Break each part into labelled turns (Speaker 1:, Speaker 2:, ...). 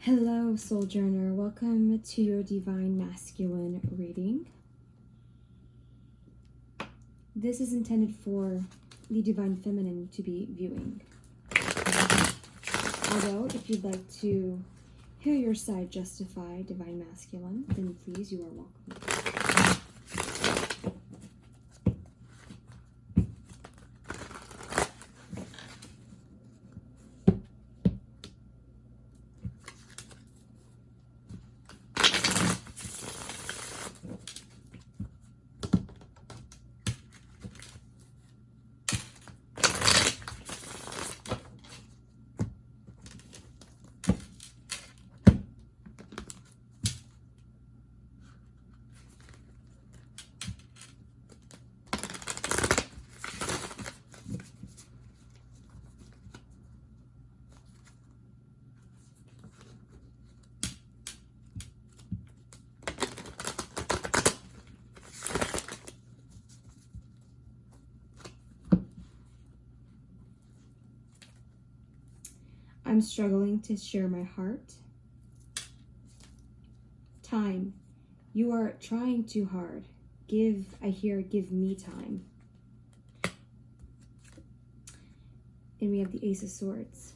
Speaker 1: Hello, Sojourner. Welcome to your Divine Masculine reading. This is intended for the Divine Feminine to be viewing. Although, if you'd like to hear your side justify Divine Masculine, then please, you are welcome. I'm struggling to share my heart. Time. You are trying too hard. Give me time. And we have the Ace of Swords.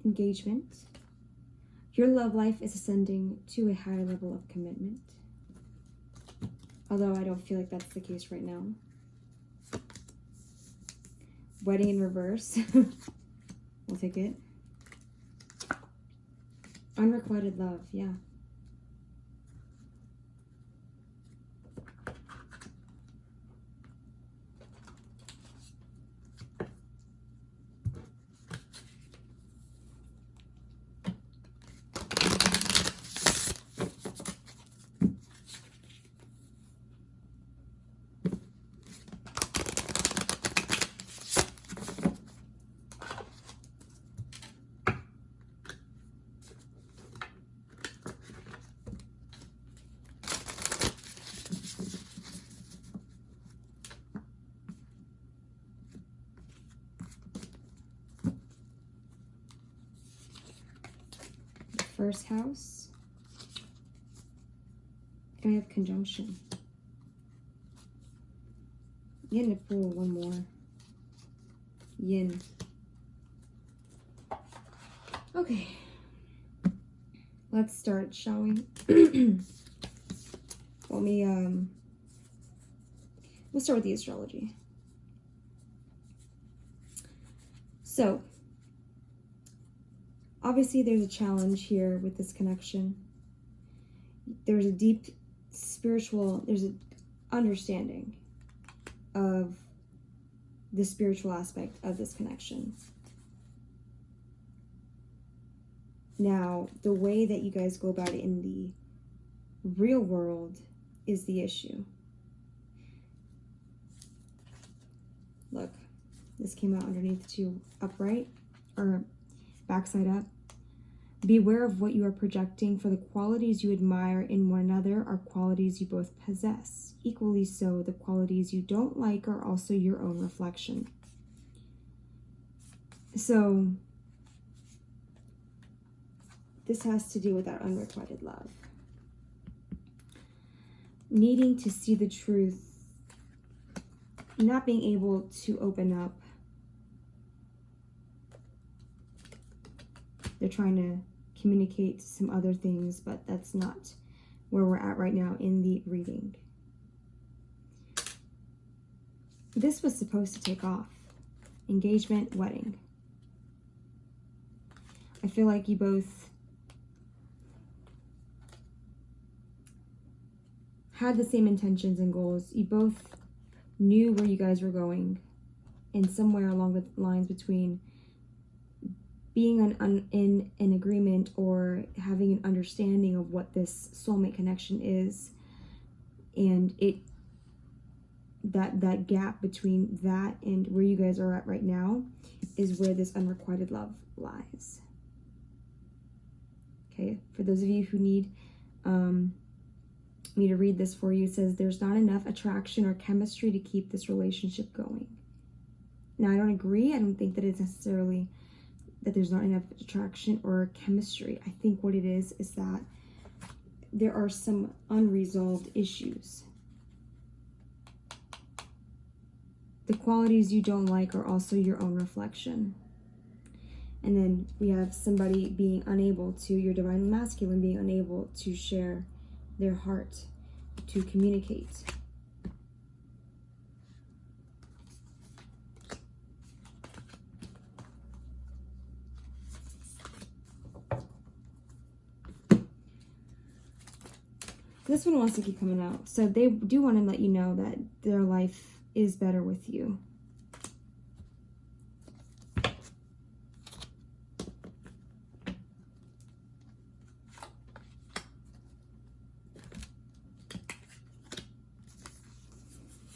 Speaker 1: Engagement. Your love life is ascending to a higher level of commitment. Although I don't feel like that's the case right now. Wedding in reverse. We'll take it. Unrequited love, yeah. First house, and I have conjunction. Yin to pull one more. Yin. Okay, let's start, shall we? We'll start with the astrology. So, obviously, there's a challenge here with this connection. There's a deep there's an understanding of the spiritual aspect of this connection. Now, the way that you guys go about it in the real world is the issue. Look, this came out underneath to upright, or backside up. Beware of what you are projecting, for the qualities you admire in one another are qualities you both possess. Equally so, the qualities you don't like are also your own reflection. So, this has to do with that unrequited love. Needing to see the truth not being able to open up. They're trying to communicate some other things, but that's not where we're at right now in the reading. This was supposed to take off. Engagement, wedding. I feel like you both had the same intentions and goals. You both knew where you guys were going, and somewhere along the lines between being in an agreement or having an understanding of what this soulmate connection is, and that gap between that and where you guys are at right now is where this unrequited love lies. Okay, for those of you who need me to read this for you, it says there's not enough attraction or chemistry to keep this relationship going. Now, I don't agree. I don't think that it's necessarily that there's not enough attraction or chemistry. I think what it is that there are some unresolved issues. The qualities you don't like are also your own reflection. And then we have somebody being unable to, your divine masculine being unable to share their heart, to communicate. This one wants to keep coming out. So they do want to let you know that their life is better with you.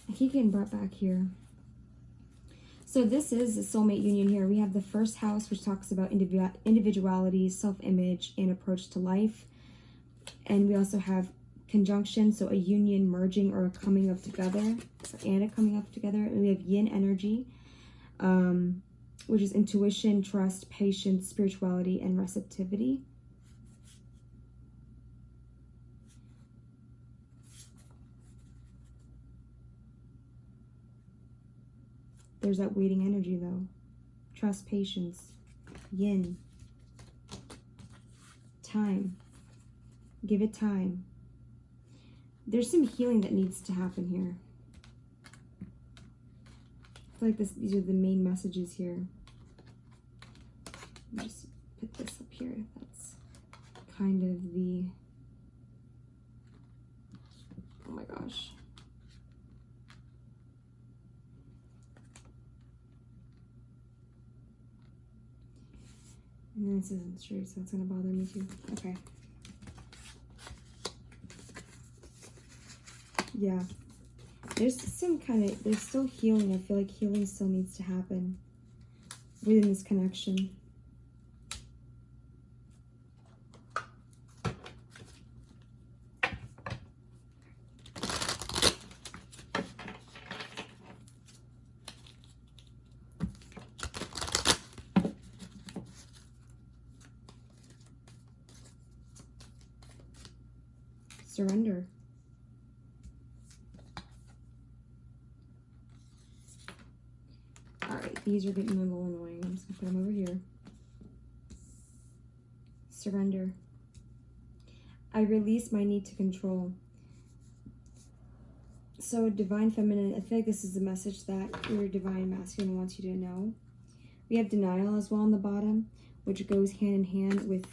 Speaker 1: I keep getting brought back here. So this is a soulmate union here. We have the first house, which talks about individuality, self-image, and approach to life. And we also have conjunction, so a union, merging, or a coming of together, and a coming of together. And we have yin energy, which is intuition, trust, patience, spirituality, and receptivity. There's that waiting energy, though. Trust, patience, yin, time. Give it time. There's some healing that needs to happen here. I feel like these are the main messages here. Let me just put this up here. That's kind of the... Oh my gosh. And then this isn't straight, so it's going to bother me too. Okay. Yeah. There's there's still healing. I feel like healing still needs to happen within this connection. Surrender. Alright, these are getting a little annoying. I'm just going to put them over here. Surrender. I release my need to control. So, divine feminine, I feel like this is the message that your divine masculine wants you to know. We have denial as well on the bottom, which goes hand in hand with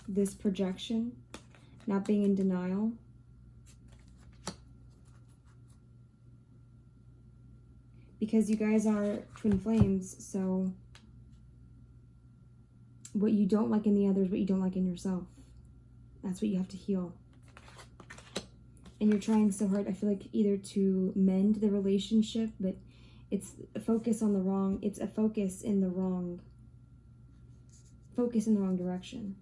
Speaker 1: this projection. Not being in denial. Because you guys are twin flames, so what you don't like in the other is what you don't like in yourself. That's what you have to heal. And you're trying so hard, I feel like, either to mend the relationship, but it's a focus on the wrong, it's a focus in the wrong direction.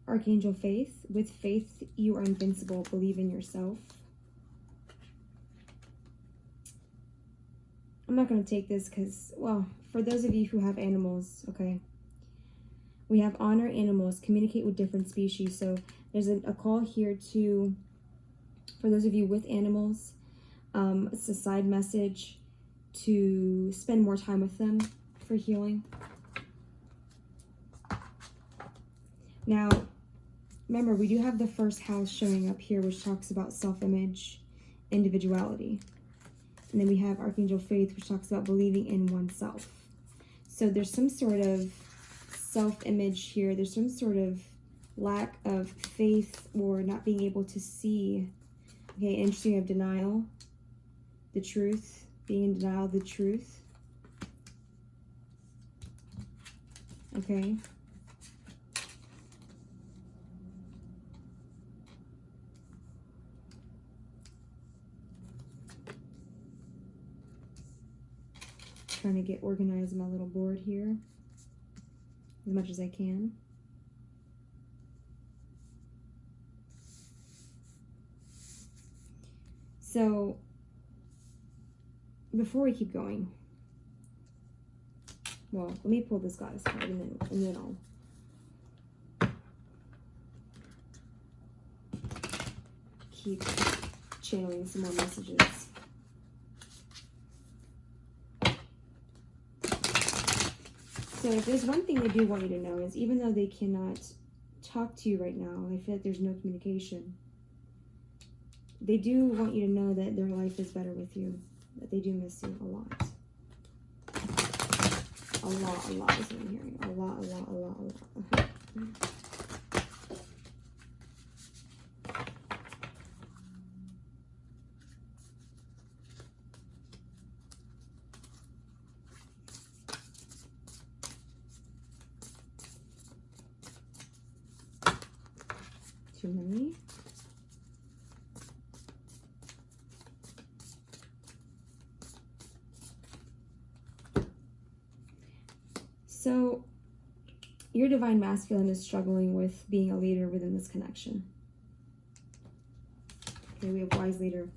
Speaker 1: Archangel Faith. With faith, you are invincible. Believe in yourself. I'm not going to take this because, well, for those of you who have animals, okay, we have honor animals, communicate with different species. So there's a call here to, for those of you with animals, it's a side message to spend more time with them for healing. Now, remember, we do have the first house showing up here, which talks about self-image, individuality. And then we have Archangel Faith, which talks about believing in oneself. So there's some sort of self-image here. There's some sort of lack of faith or not being able to see. Okay, interesting, of denial, the truth, being in denial of the truth. Okay. Trying to get organized on my little board here as much as I can. So before we keep going, well, let me pull this goddess card and then I'll keep channeling some more messages. So if there's one thing they do want you to know is, even though they cannot talk to you right now, I feel like there's no communication, they do want you to know that their life is better with you, that they do miss you a lot. A lot is what I'm hearing. A lot. Too many. So your divine masculine is struggling with being a leader within this connection. Okay, we have wise leader.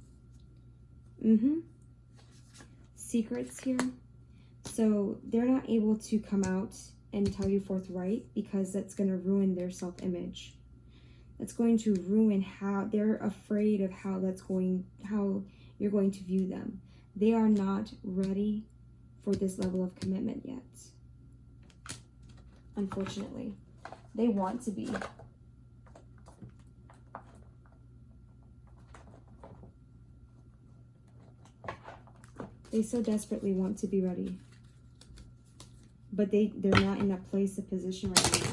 Speaker 1: Secrets here. So they're not able to come out and tell you forthright because that's going to ruin their self-image. That's going to ruin how they're afraid of how you're going to view them. They are not ready for this level of commitment yet. Unfortunately, they want to be. They so desperately want to be ready, but they're not in that place of position right now.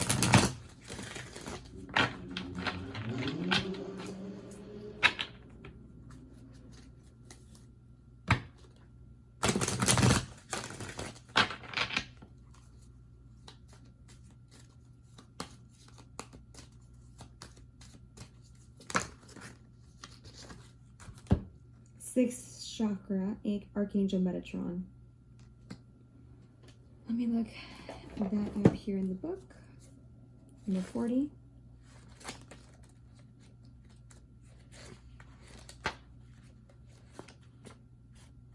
Speaker 1: 6th chakra, Archangel Metatron. Let me look at that up here in the book. Number 40.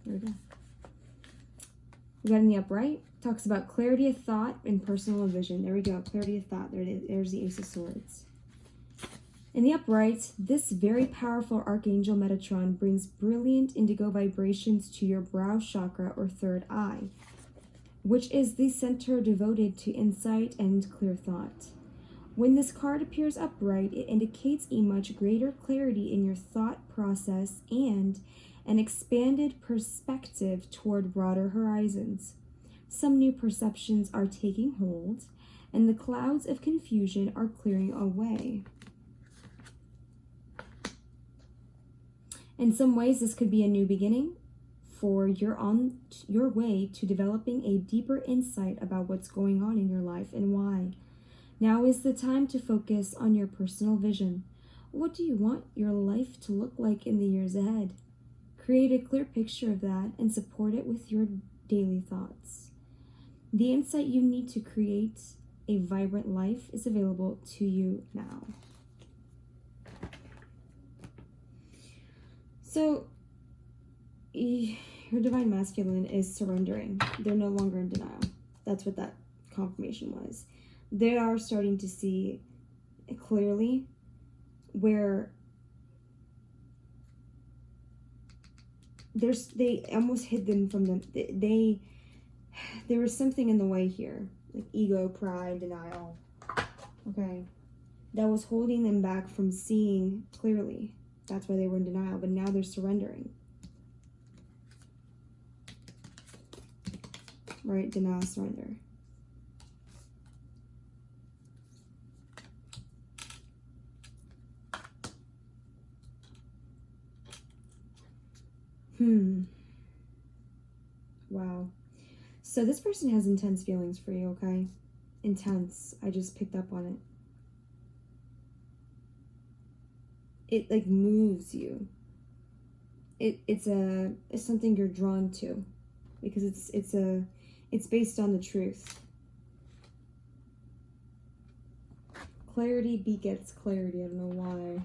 Speaker 1: There we go. We got in the upright. Talks about clarity of thought and personal vision. There we go. Clarity of thought. There's the Ace of Swords. In the upright, this very powerful Archangel Metatron brings brilliant indigo vibrations to your brow chakra or third eye, which is the center devoted to insight and clear thought. When this card appears upright, it indicates a much greater clarity in your thought process and an expanded perspective toward broader horizons. Some new perceptions are taking hold, and the clouds of confusion are clearing away. In some ways, this could be a new beginning, for you're on your way to developing a deeper insight about what's going on in your life and why. Now is the time to focus on your personal vision. What do you want your life to look like in the years ahead? Create a clear picture of that and support it with your daily thoughts. The insight you need to create A vibrant life is available to you now. So, your divine masculine is surrendering. They're no longer in denial. That's what that confirmation was. They are starting to see clearly where they almost hid them from them. There was something in the way here, like ego, pride, denial, okay, that was holding them back from seeing clearly. That's why they were in denial, but now they're surrendering. Right? Denial, surrender. Wow. So this person has intense feelings for you, okay? Intense. I just picked up on it. It like moves you. It's something you're drawn to, because it's based on the truth. Clarity begets clarity. I don't know why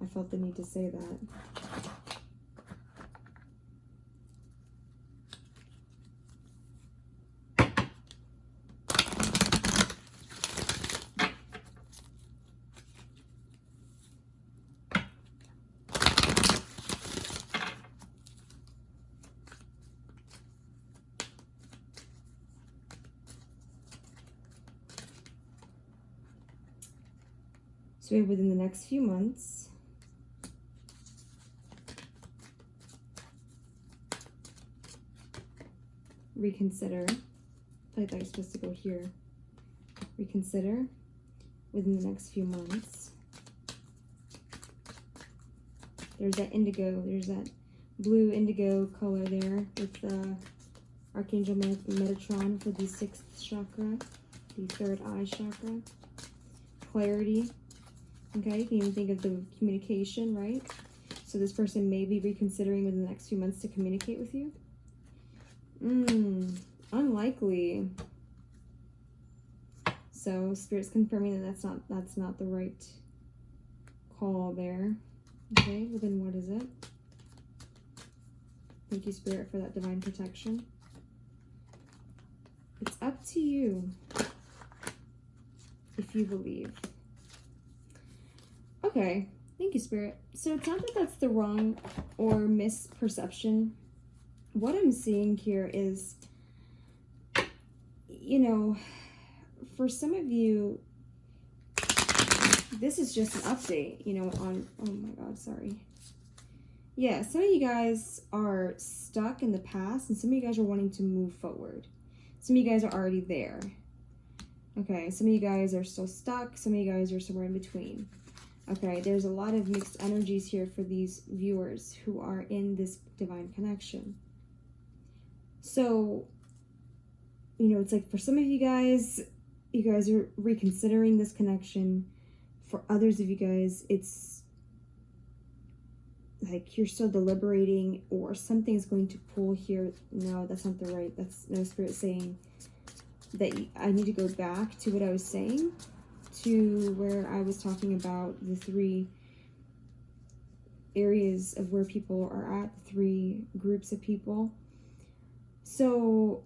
Speaker 1: I felt the need to say that. So within the next few months, reconsider. I thought I was supposed to go here. Reconsider within the next few months. There's that indigo, there's that blue indigo color there with Archangel Metatron for the 6th chakra, the 3rd eye chakra. Clarity. Okay, you can even think of the communication, right? So this person may be reconsidering within the next few months to communicate with you. Unlikely. So Spirit's confirming that that's not the right call there. Okay, well then what is it? Thank you, Spirit, for that divine protection. It's up to you if you believe. Okay, thank you, Spirit. So it's not that that's the wrong or misperception. What I'm seeing here is, you know, for some of you, this is just an update, you know, on, oh my God, sorry. Yeah, some of you guys are stuck in the past, and some of you guys are wanting to move forward. Some of you guys are already there. Okay, some of you guys are still stuck. Some of you guys are somewhere in between. Okay, there's a lot of mixed energies here for these viewers who are in this divine connection. So, you know, it's like for some of you guys are reconsidering this connection. For others of you guys, it's like you're still deliberating, or something's going to pull here. No, that's not the right. That's no, Spirit saying that I need to go back to what I was saying, to where I was talking about the 3 areas of where people are at, the 3 groups of people. So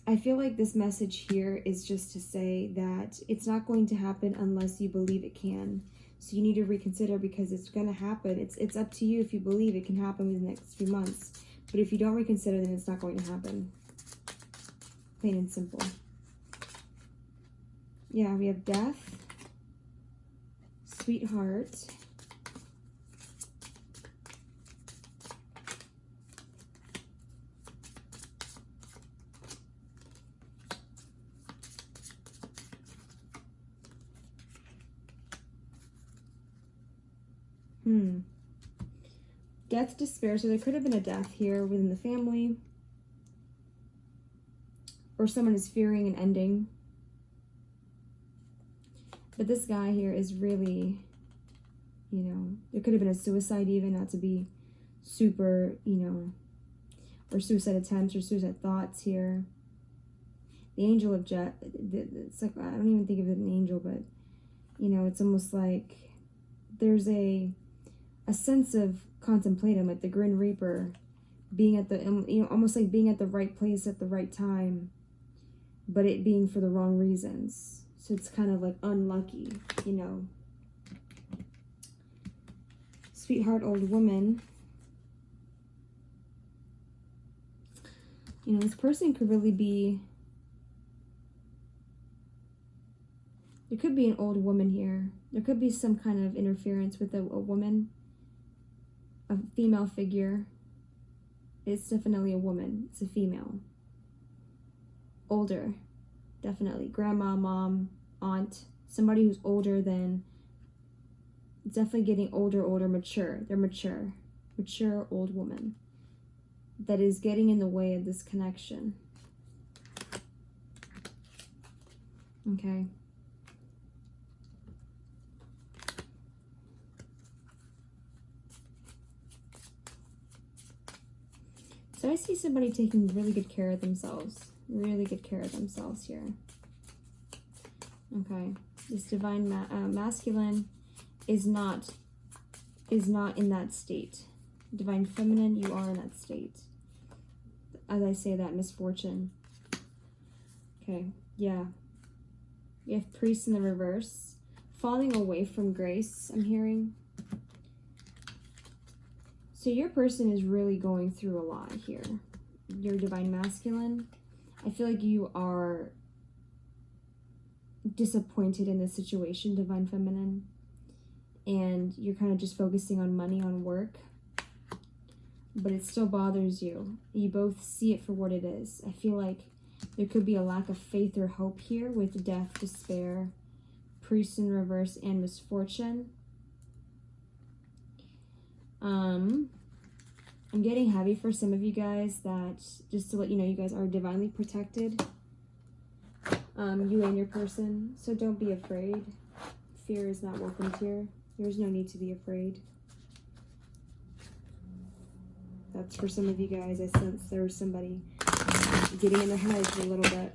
Speaker 1: I feel like this message here is just to say that it's not going to happen unless you believe it can. So you need to reconsider, because it's going to happen. It's up to you if you believe it can happen within the next few months. But if you don't reconsider, then it's not going to happen. Plain and simple. Yeah, we have death, sweetheart, death, despair. So there could have been a death here within the family, or someone is fearing an ending. But this guy here is really, you know, there could have been a suicide even, not to be super, you know, or suicide attempts or suicide thoughts here. the angel of it's like, I don't even think of it an angel, but you know, it's almost like there's a sense of contemplating, like the Grim Reaper being at the, you know, almost like being at the right place at the right time, but it being for the wrong reasons. So it's kind of like unlucky, you know. Sweetheart old woman. You know, this person could really be, there could be an old woman here. There could be some kind of interference with a woman, a female figure. It's definitely a woman. It's a female. Older, definitely. Grandma, mom, aunt, somebody who's older than, definitely getting older, mature. They're mature old woman that is getting in the way of this connection. Okay. So I see somebody taking really good care of themselves. Really good care of themselves here. Okay. This divine masculine is not in that state. Divine feminine, you are in that state. As I say that, misfortune. Okay, yeah. You have priest in the reverse. Falling away from grace, I'm hearing. So your person is really going through a lot here. Your divine masculine. I feel like you are disappointed in this situation, divine feminine. And you're kind of just focusing on money, on work. But it still bothers you. You both see it for what it is. I feel like there could be a lack of faith or hope here with death, despair, priest in reverse, and misfortune. I'm getting heavy for some of you guys that, just to let you know, you guys are divinely protected. You and your person. So don't be afraid. Fear is not welcomed here. There's no need to be afraid. That's for some of you guys. I sense there was somebody getting in their heads a little bit.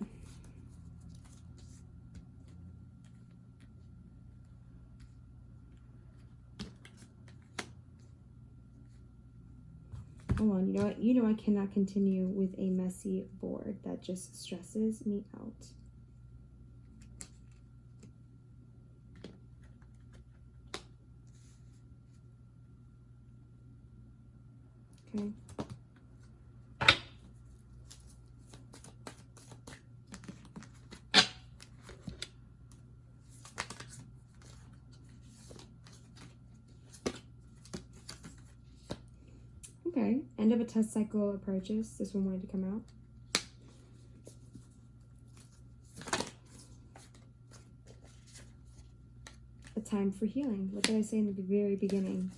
Speaker 1: Hold on, you know what? You know I cannot continue with a messy board. That just stresses me out. Okay. Okay, end of a test cycle approaches. This one wanted to come out. A time for healing. What did I say in the very beginning?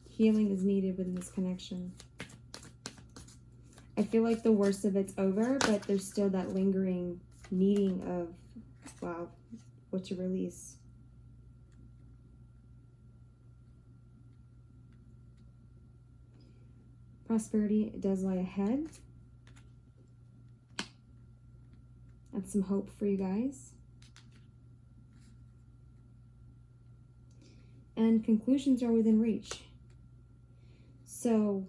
Speaker 1: Healing is needed within this connection. I feel like the worst of it's over, but there's still that lingering needing of, wow, what to release. Prosperity does lie ahead. That's some hope for you guys. And conclusions are within reach. So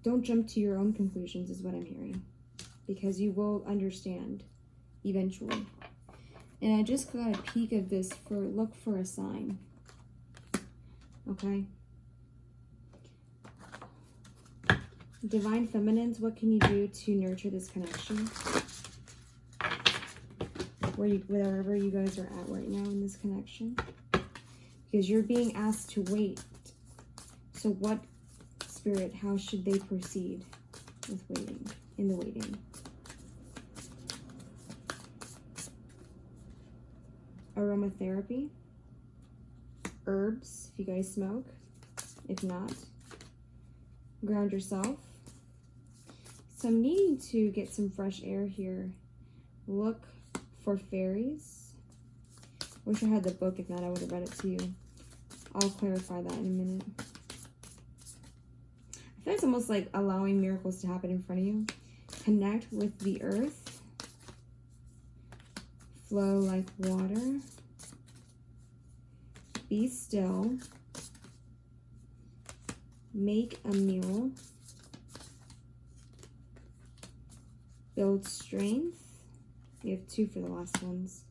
Speaker 1: don't jump to your own conclusions is what I'm hearing. Because you will understand eventually. And I just got a peek of this for, look for a sign. Okay? Divine feminines, what can you do to nurture this connection? Wherever you guys are at right now in this connection. Because you're being asked to wait. So what, Spirit, how should they proceed with waiting, in the waiting? Aromatherapy. Herbs, if you guys smoke. If not, ground yourself. So I'm needing to get some fresh air here. Look for fairies. Wish I had the book. If not, I would have read it to you. I'll clarify that in a minute. I feel like it's almost like allowing miracles to happen in front of you. Connect with the earth. Flow like water. Be still. Make a meal. Build strength. We have 2 for the last ones.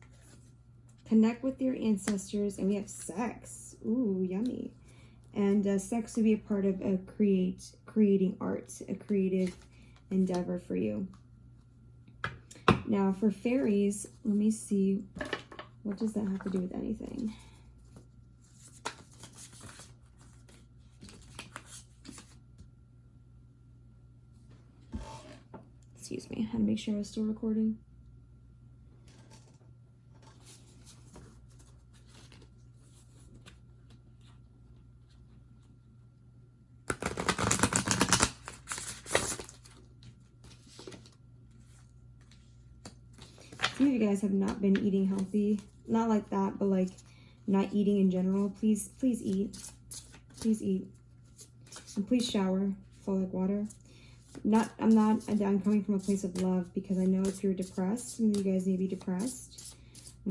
Speaker 1: Connect with your ancestors. And we have sex. Ooh, yummy. And sex would be a part of a creating art, a creative endeavor for you. Now for fairies, let me see. What does that have to do with anything? Excuse me, I had to make sure I was still recording. Some of you guys have not been eating healthy. Not like that, but like not eating in general. Please eat. Please eat. And please shower. Flow like water. I'm coming from a place of love, because I know if you're depressed, some of you guys may be depressed,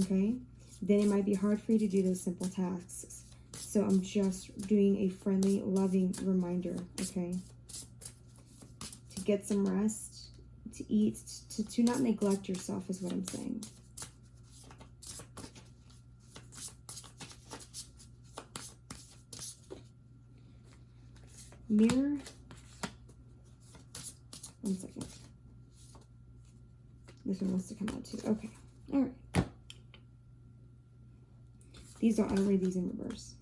Speaker 1: okay? Then it might be hard for you to do those simple tasks. So I'm just doing a friendly, loving reminder, okay? To get some rest, to eat, to not neglect yourself is what I'm saying. Mirror. 1 second. This one wants to come out too. Okay. All right. These are, I'll read these in reverse.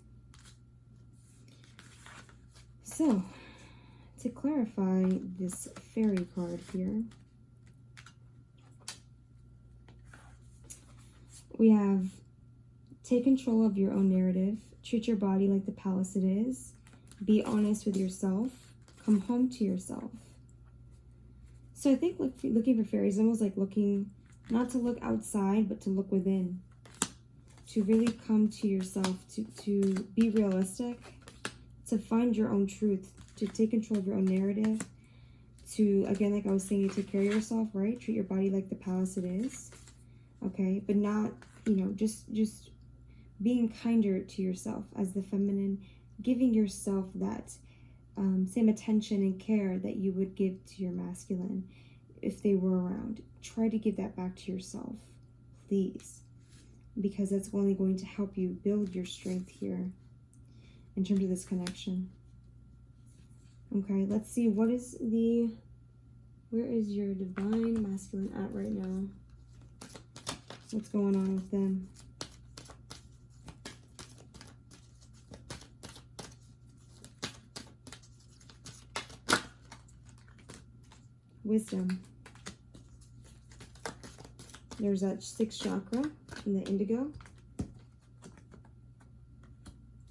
Speaker 1: So, to clarify this fairy card here, we have take control of your own narrative, treat your body like the palace it is, be honest with yourself, come home to yourself. So I think looking for fairies is almost like looking, not to look outside, but to look within. To really come to yourself, to be realistic, to find your own truth, to take control of your own narrative, to, again, like I was saying, to take care of yourself, right? Treat your body like the palace it is, okay? But not, you know, just being kinder to yourself as the feminine, giving yourself that same attention and care that you would give to your masculine if they were around. Try to give that back to yourself, please, because that's only going to help you build your strength here in terms of this connection. Okay, let's see, where is your divine masculine at right now? What's going on with them? Wisdom. There's that 6th chakra in the indigo.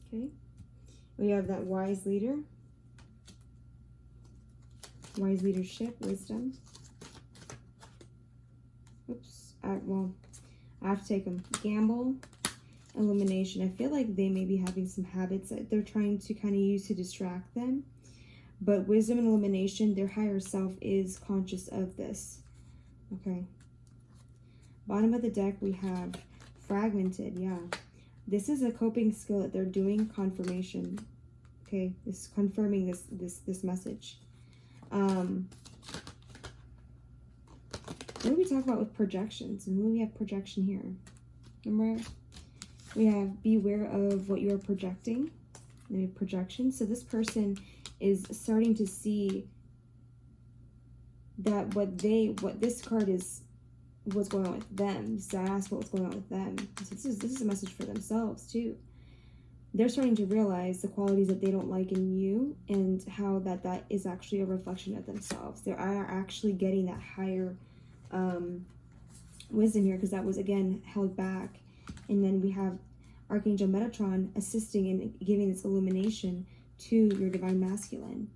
Speaker 1: Okay. We have that wise leader. Wise leadership, wisdom. Oops. I have to take them. Gamble, illumination. I feel like they may be having some habits that they're trying to kind of use to distract them. But wisdom and illumination, their higher self is conscious of this. Okay. Bottom of the deck, we have fragmented. Yeah. This is a coping skill that they're doing, confirmation. Okay. This is confirming this message. What do we talk about with projections? And when we have projection here, remember, we have beware of what you are projecting. We have projection. So this person is starting to see that what this card is, what's going on with them. So I asked what's going on with them. So this is a message for themselves too. They're starting to realize the qualities that they don't like in you, and how that is actually a reflection of themselves. They are actually getting that higher wisdom here, because that was, again, held back. And then we have Archangel Metatron assisting in giving this illumination to your divine masculine.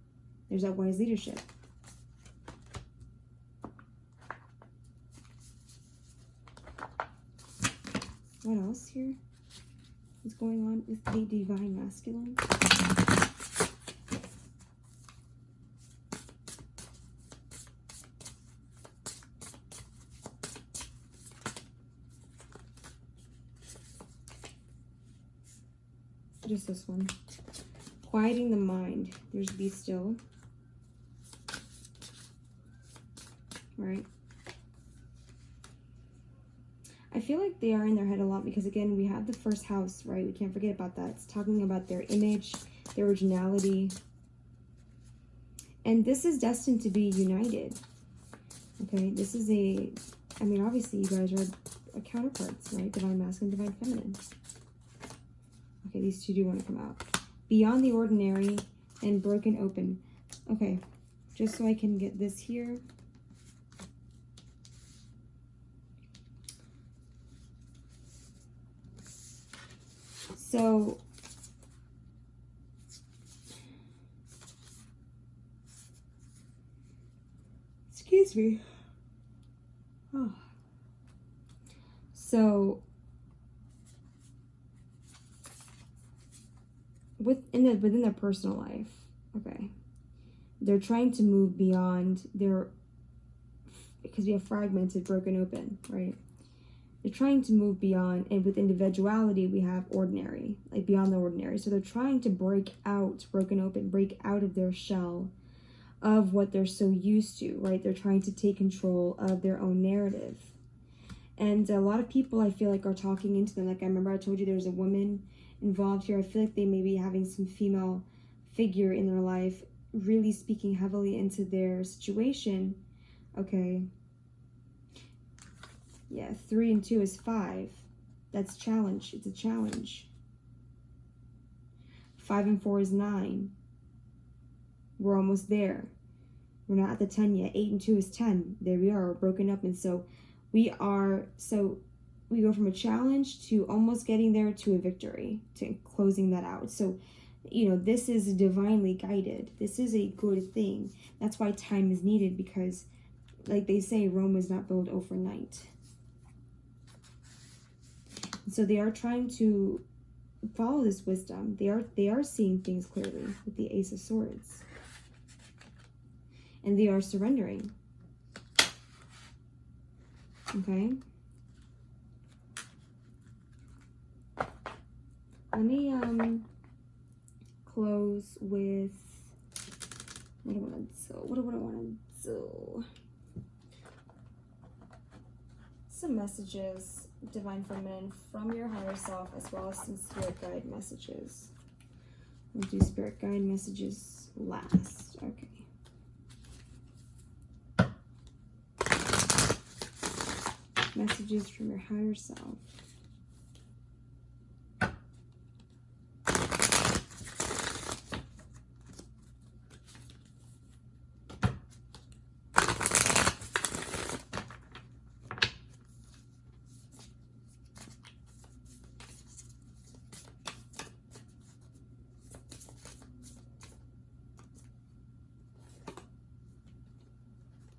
Speaker 1: There's that wise leadership. What else here is going on with the divine masculine? Just this one. Quieting the mind. There's be still. Right? I feel like they are in their head a lot because, again, we have the first house, right? We can't forget about that. It's talking about their image, their originality. And this is destined to be united. Okay, this is I mean, obviously you guys are counterparts, right? Divine masculine, divine feminine. Okay, these two do want to come out. Beyond the ordinary and broken open. Okay, just so I can get this here. So, excuse me. Oh. So, within their personal life, okay, they're trying to move beyond because we have fragmented, broken open, right? They're trying to move beyond, and with individuality, we have ordinary, like beyond the ordinary. So they're trying to break out, broken open, break out of their shell of what they're so used to, right? They're trying to take control of their own narrative. And a lot of people, I feel like, are talking into them. Like, I remember I told you there's a woman involved here. I feel like they may be having some female figure in their life really speaking heavily into their situation. Okay. Yeah, 3 and 2 is 5. That's challenge. It's a challenge. 5 and 4 is 9. We're almost there. We're not at the 10 yet. 8 and 2 is 10. There we are. We're broken up. And so we go from a challenge to almost getting there to a victory, to closing that out. So, you know, this is divinely guided. This is a good thing. That's why time is needed, because, like they say, Rome was not built overnight. So they are trying to follow this wisdom. They are seeing things clearly with the Ace of Swords. And they are surrendering. Okay? Let me close with what do I want to do? Some messages, divine feminine, from your higher self, as well as some spirit guide messages. We'll do spirit guide messages last. Okay. Messages from your higher self.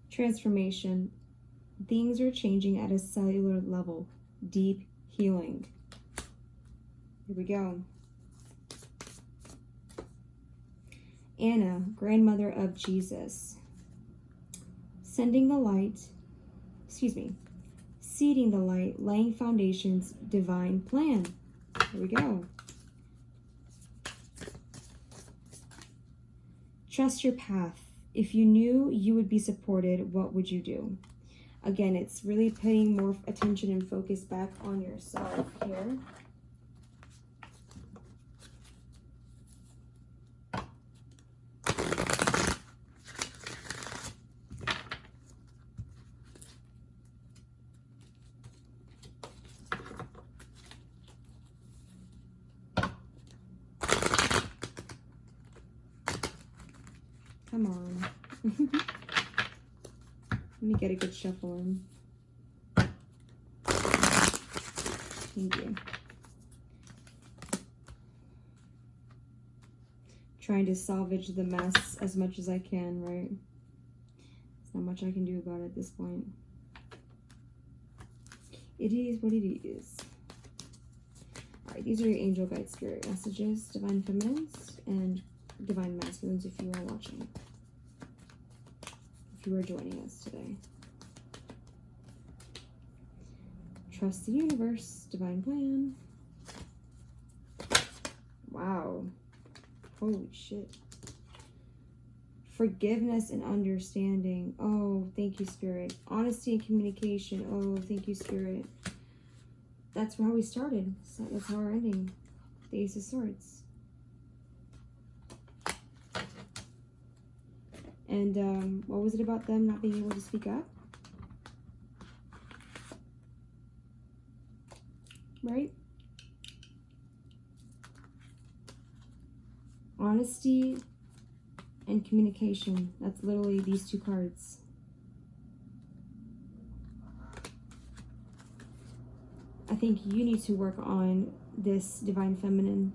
Speaker 1: Transformation. Things are changing at a cellular level. Deep healing. Here we go. Anna, grandmother of Jesus. Seeding the light, laying foundations, divine plan. Here we go. Trust your path. If you knew you would be supported, what would you do? Again, it's really putting more attention and focus back on yourself here. Come on. Let me get a good shuffle in. Thank you. Trying to salvage the mess as much as I can, right? There's not much I can do about it at this point. It is what it is. Alright, these are your angel guide spirit messages, divine feminines, and divine masculines if you are watching. If you are joining us today. Trust the universe, divine plan. Wow. Holy shit. Forgiveness and understanding. Oh, thank you, Spirit. Honesty and communication. Oh, thank you, Spirit. That's how we started. So that's how we're ending. The Ace of Swords. And what was it about them not being able to speak up? Right? Honesty and communication. That's literally these two cards. I think you need to work on this Divine Feminine.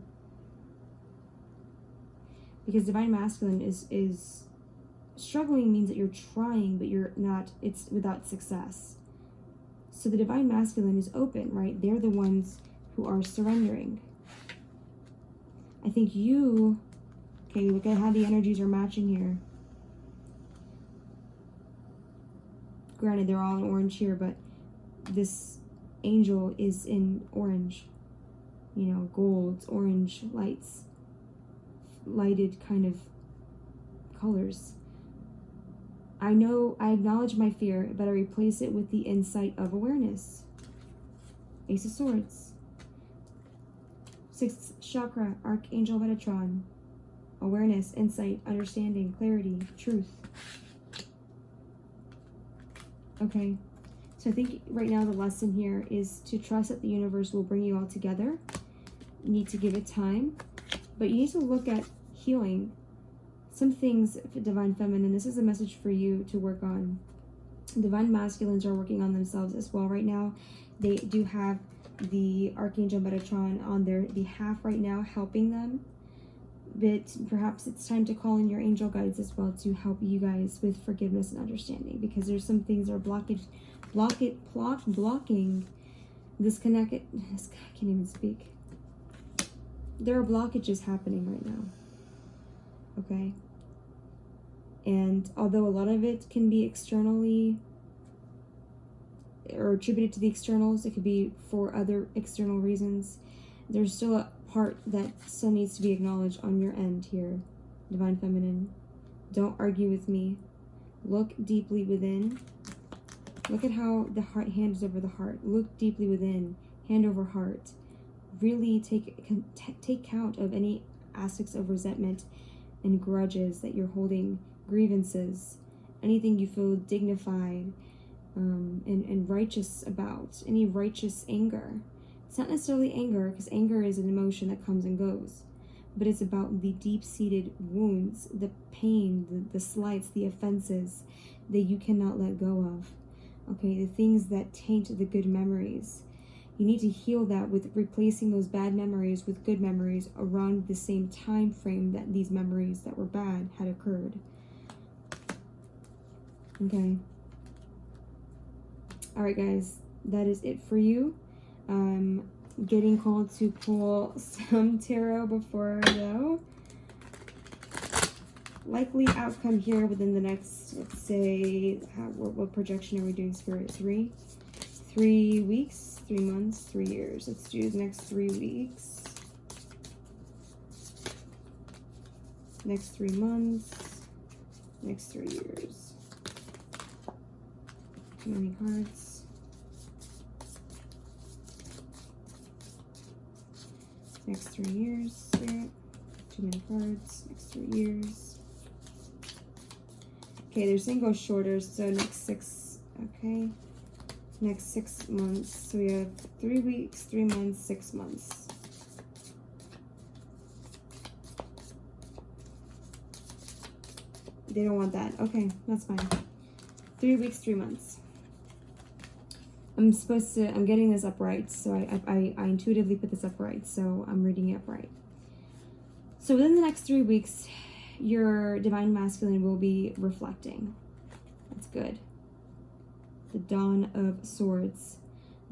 Speaker 1: Because Divine Masculine is struggling means that you're trying, but you're not, it's without success. So the Divine Masculine is open, right? They're the ones who are surrendering. I think you, okay, look at how the energies are matching here. Granted, they're all in orange here, but this angel is in orange. You know, gold, orange lights. Lighted kind of colors. I acknowledge my fear, but I replace it with the insight of awareness. Ace of Swords. 6th chakra, Archangel Metatron. Awareness, insight, understanding, clarity, truth. Okay, so I think right now the lesson here is to trust that the universe will bring you all together. You need to give it time, but you need to look at healing. Some things, Divine Feminine, this is a message for you to work on. Divine Masculines are working on themselves as well right now. They do have the Archangel Metatron on their behalf right now, helping them. But perhaps it's time to call in your angel guides as well to help you guys with forgiveness and understanding, because there's some things that are blocking disconnect. I can't even speak. There are blockages happening right now. Okay? And although a lot of it can be externally or attributed to the externals, it could be for other external reasons, there's still a part that still needs to be acknowledged on your end here, Divine Feminine. Don't argue with me. Look deeply within. Look at how the heart hand is over the heart. Look deeply within, hand over heart. Really take count of any aspects of resentment and grudges that you're holding, grievances, anything you feel dignified and righteous about, any righteous anger. It's not necessarily anger, because anger is an emotion that comes and goes, but it's about the deep-seated wounds, the pain, the slights, the offenses that you cannot let go of. Okay, the things that taint the good memories. You need to heal that with replacing those bad memories with good memories around the same time frame that these memories that were bad had occurred. Okay. All right, guys, that is it for you. Getting called to pull some tarot before I go. Likely outcome here within the next, let's say, what projection are we doing, Spirit? 3 weeks, 3 months, 3 years. Let's do the next 3 weeks. Next 3 months. Next 3 years. Too many cards. Next 3 years, Spirit. Too many cards. Next 3 years. Okay, they're saying go shorter, so next 6, okay. Next 6 months. So we have 3 weeks, 3 months, 6 months. They don't want that. Okay, that's fine. 3 weeks, 3 months. I'm getting this upright, so I intuitively put this upright, so I'm reading it upright. So within the next 3 weeks, your Divine Masculine will be reflecting. That's good. The Dawn of Swords.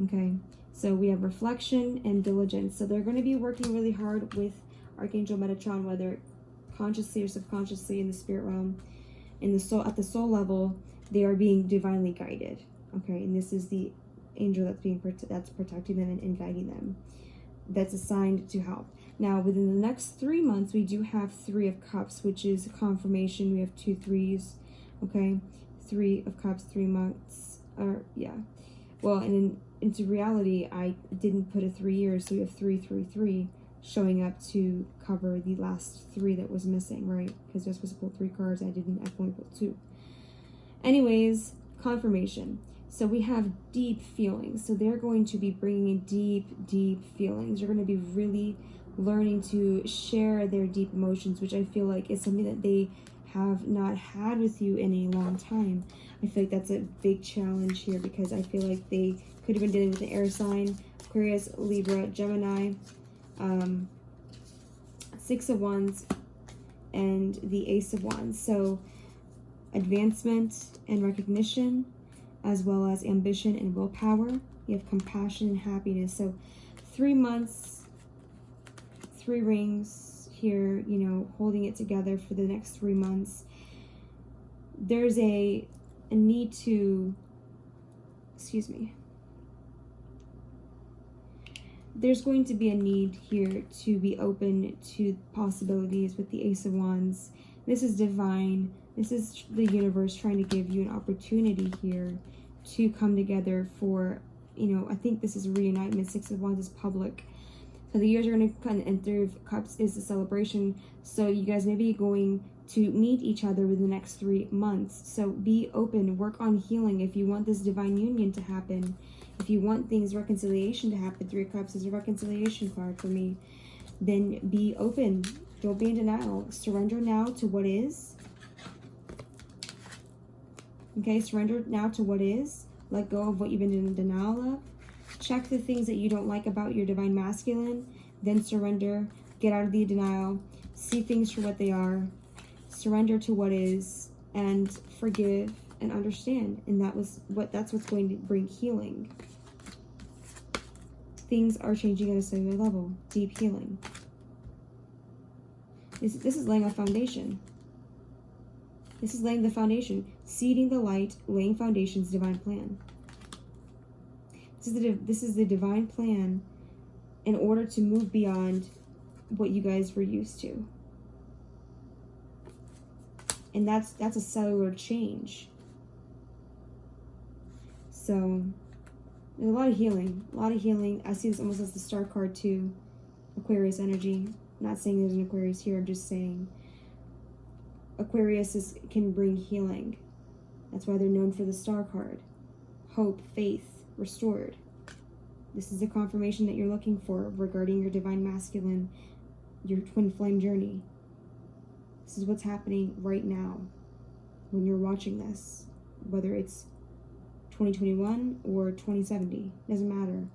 Speaker 1: Okay, so we have reflection and diligence. So they're going to be working really hard with Archangel Metatron, whether consciously or subconsciously in the spirit realm. In the soul, at the soul level, they are being divinely guided. Okay, and this is the angel that's protecting them and guiding them. that's assigned to help. Now, within the next 3 months, we do have 3 of Cups, which is confirmation. We have 2 threes, okay? 3 of Cups, 3 months, or yeah. Well, and into reality, I didn't put a 3 years, so we have 3, 3, 3 showing up to cover the last 3 that was missing, right? Because I was supposed to pull 3 cards, I only pulled 2. Anyways, confirmation. So we have deep feelings. So they're going to be bringing in deep, deep feelings. You're going to be really learning to share their deep emotions, which I feel like is something that they have not had with you in a long time. I feel like that's a big challenge here, because I feel like they could have been dealing with an air sign, Aquarius, Libra, Gemini, 6 of Wands, and the Ace of Wands. So advancement and recognition, as well as ambition and willpower. You have compassion and happiness. So 3 months, 3 rings here, you know, holding it together for the next 3 months. There's a need to, there's going to be a need here to be open to possibilities with the Ace of Wands. This is divine. This is the universe trying to give you an opportunity here to come together for, you know, I think this is a reunitement. 6 of Wands is public. So the years are going to come, and 3 of Cups is the celebration. So you guys may be going to meet each other within the next 3 months. So be open, work on healing if you want this divine union to happen. If you want things, reconciliation to happen, 3 of Cups is a reconciliation card for me. Then be open. Don't be in denial. Surrender now to what is. Okay, surrender now to what is. Let go of what you've been in denial of. Check the things that you don't like about your divine masculine. Then surrender. Get out of the denial. See things for what they are. Surrender to what is. And forgive and understand. And that's what's going to bring healing. Things are changing at a cellular level. Deep healing. This is laying a foundation. This is laying the foundation. Seeding the light, laying foundations, divine plan. This is the divine plan in order to move beyond what you guys were used to. And that's a cellular change. So there's a lot of healing. A lot of healing. I see this almost as the star card too. Aquarius energy. I'm not saying there's an Aquarius here, I'm just saying Aquarius can bring healing. That's why they're known for the star card. Hope, faith, restored. This is the confirmation that you're looking for regarding your divine masculine, your twin flame journey. This is what's happening right now when you're watching this, whether it's 2021 or 2070, doesn't matter.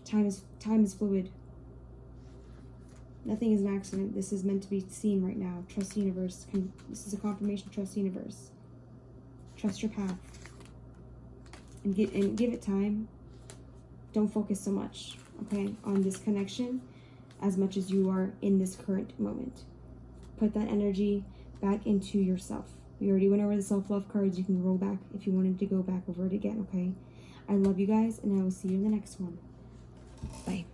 Speaker 1: Time is fluid. Nothing is an accident. This is meant to be seen right now. Trust the universe. This is a confirmation. Trust the universe. Trust your path. And give it time. Don't focus so much, okay, on this connection as much as you are in this current moment. Put that energy back into yourself. We already went over the self-love cards. You can roll back if you wanted to go back over it again, okay? I love you guys, and I will see you in the next one. Bye.